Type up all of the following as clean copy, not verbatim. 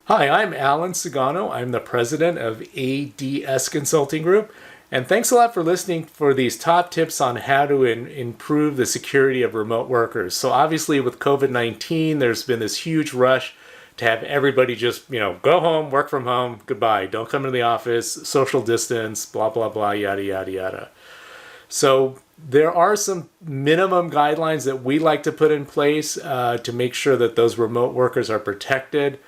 Hi, I'm Alan Sagano. I'm the president of ADS Consulting Group. And thanks a lot for listening for these top tips on how to improve the security of remote workers. So obviously with COVID-19, there's been this huge rush to have everybody just, go home, work from home, goodbye. Don't come into the office, social distance, blah, blah, blah, yada, yada, yada. So there are some minimum guidelines that we like to put in place to make sure that those remote workers are protected.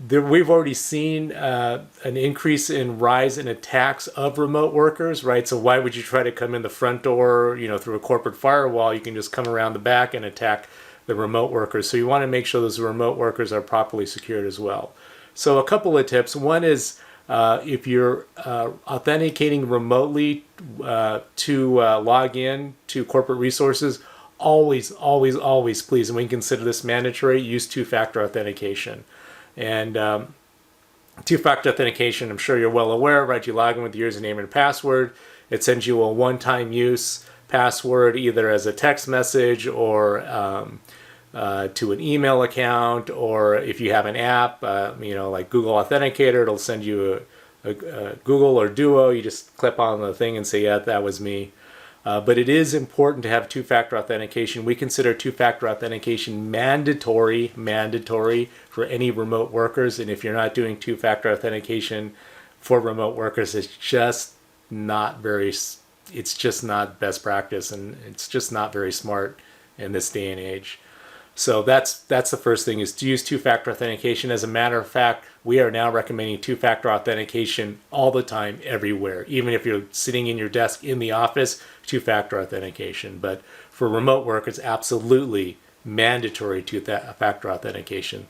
We've already seen an increase in rise in attacks of remote workers, right? So why would you try to come in the front door, through a corporate firewall? You can just come around the back and attack the remote workers. So you want to make sure those remote workers are properly secured as well. So a couple of tips. One is if you're authenticating remotely to log in to corporate resources, always, always, always, please, and we consider this mandatory, use two-factor authentication. And two-factor authentication, I'm sure you're well aware, right? You log in with your username and password. It sends you a one-time use password, either as a text message or to an email account, or if you have an app, like Google Authenticator, it'll send you a Google or Duo. You just click on the thing and say, yeah, that was me. But it is important to have two-factor authentication. We consider two-factor authentication mandatory for any remote workers. And if you're not doing two-factor authentication for remote workers, it's just not best practice, and it's just not very smart in this day and age. So that's the first thing, is to use two-factor authentication. As a matter of fact, we are now recommending two-factor authentication all the time, everywhere. Even if you're sitting in your desk in the office, two-factor authentication. But for remote work, it's absolutely mandatory two-factor authentication.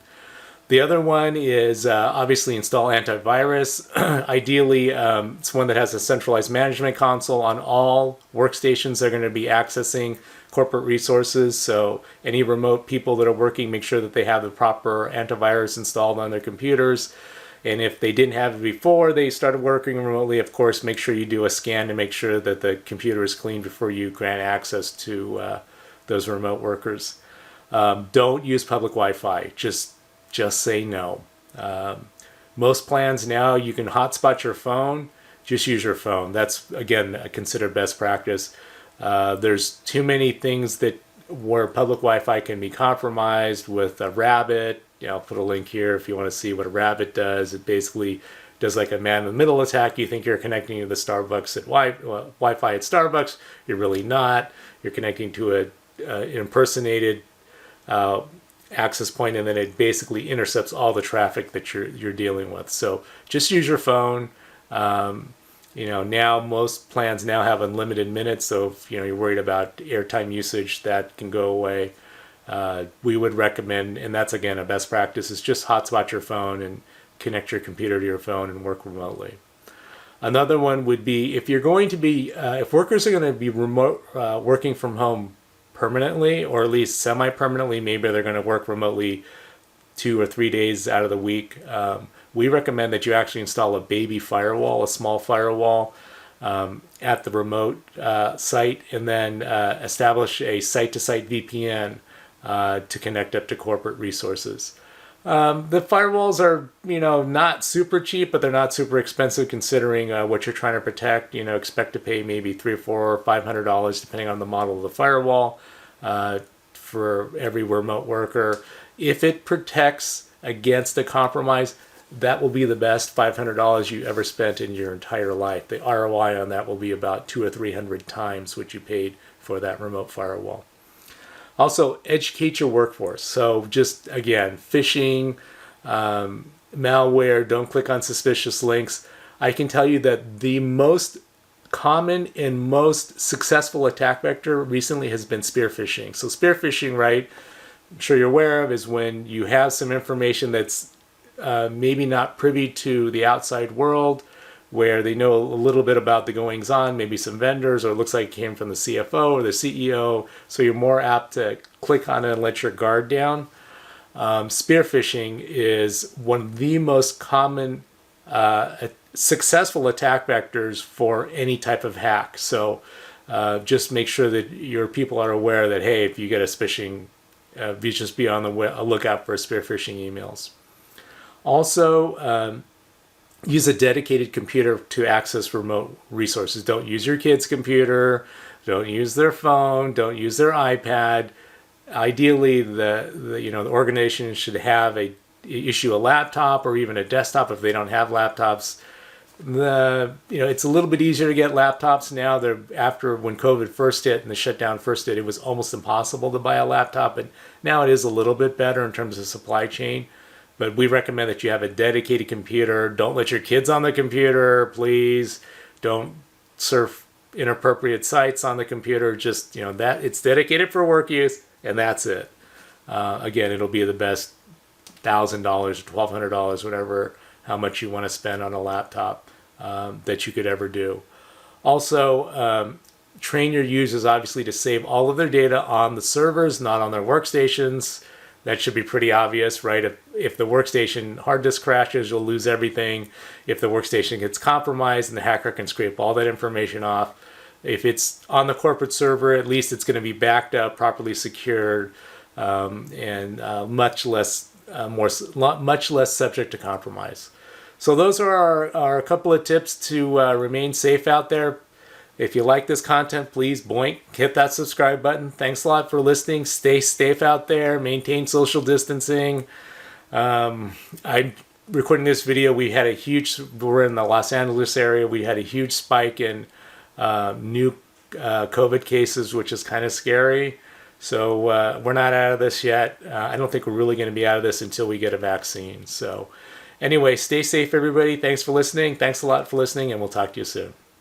The other one is obviously install antivirus. Ideally, it's one that has a centralized management console on all workstations that are going to be accessing corporate resources. So any remote people that are working, make sure that they have the proper antivirus installed on their computers. And if they didn't have it before they started working remotely, of course, make sure you do a scan to make sure that the computer is clean before you grant access to those remote workers. Don't use public Wi-Fi. Just say no. Most plans now, you can hotspot your phone. Just use your phone. That's, again, considered best practice. There's too many things where public Wi-Fi can be compromised with a rabbit. I'll put a link here if you want to see what a rabbit does. It basically does like a man-in-the-middle attack. You think you're connecting to the Starbucks Wi-Fi at Starbucks. You're really not. You're connecting to an impersonated access point, and then it basically intercepts all the traffic that you're dealing with. So just use your phone. Now most plans now have unlimited minutes, so if you're worried about airtime usage, that can go away. We would recommend, and that's again a best practice, is just hotspot your phone and connect your computer to your phone and work remotely. Another one would be if workers are going to be remote working from home permanently, or at least semi-permanently, maybe they're going to work remotely 2 or 3 days out of the week. We recommend that you actually install a baby firewall, a small firewall, at the remote site, and then establish a site-to-site VPN to connect up to corporate resources. The firewalls are, not super cheap, but they're not super expensive considering what you're trying to protect. Expect to pay maybe $300 or $500 depending on the model of the firewall for every remote worker. If it protects against a compromise, that will be the best $500 you ever spent in your entire life. The ROI on that will be about 200 or 300 times what you paid for that remote firewall. Also, educate your workforce. So just, again, phishing, malware, don't click on suspicious links. I can tell you that the most common and most successful attack vector recently has been spear-phishing. So spear-phishing, right, I'm sure you're aware of, is when you have some information that's maybe not privy to the outside world, where they know a little bit about the goings on, maybe some vendors, or it looks like it came from the CFO or the CEO, so you're more apt to click on it and let your guard down. Spear phishing is one of the most common successful attack vectors for any type of hack. So just make sure that your people are aware that, hey, if you get a phishing, you just be on the lookout for spear phishing emails. Also, use a dedicated computer to access remote resources. Don't use your kid's computer. Don't use their phone. Don't use their iPad. Ideally, the organization should have issue a laptop or even a desktop if they don't have laptops. It's a little bit easier to get laptops now. After when COVID first hit and the shutdown first hit, it was almost impossible to buy a laptop, and now it is a little bit better in terms of supply chain. But we recommend that you have a dedicated computer. Don't let your kids on the computer, please. Don't surf inappropriate sites on the computer. Just, that it's dedicated for work use, and that's it. Again, it'll be the best $1,000, $1,200, whatever, how much you want to spend on a laptop that you could ever do. Also, train your users, obviously, to save all of their data on the servers, not on their workstations. That should be pretty obvious, right? If the workstation hard disk crashes, you'll lose everything. If the workstation gets compromised, and the hacker can scrape all that information off. If it's on the corporate server, at least it's going to be backed up, properly secured, and much less subject to compromise. So those are our couple of tips to remain safe out there. If you like this content, please hit that subscribe button. Thanks a lot for listening. Stay safe out there. Maintain social distancing. I'm recording this video. We're in the Los Angeles area. We had a huge spike in new COVID cases, which is kind of scary. So we're not out of this yet. I don't think we're really going to be out of this until we get a vaccine. So anyway, stay safe, everybody. Thanks for listening. Thanks a lot for listening, and we'll talk to you soon.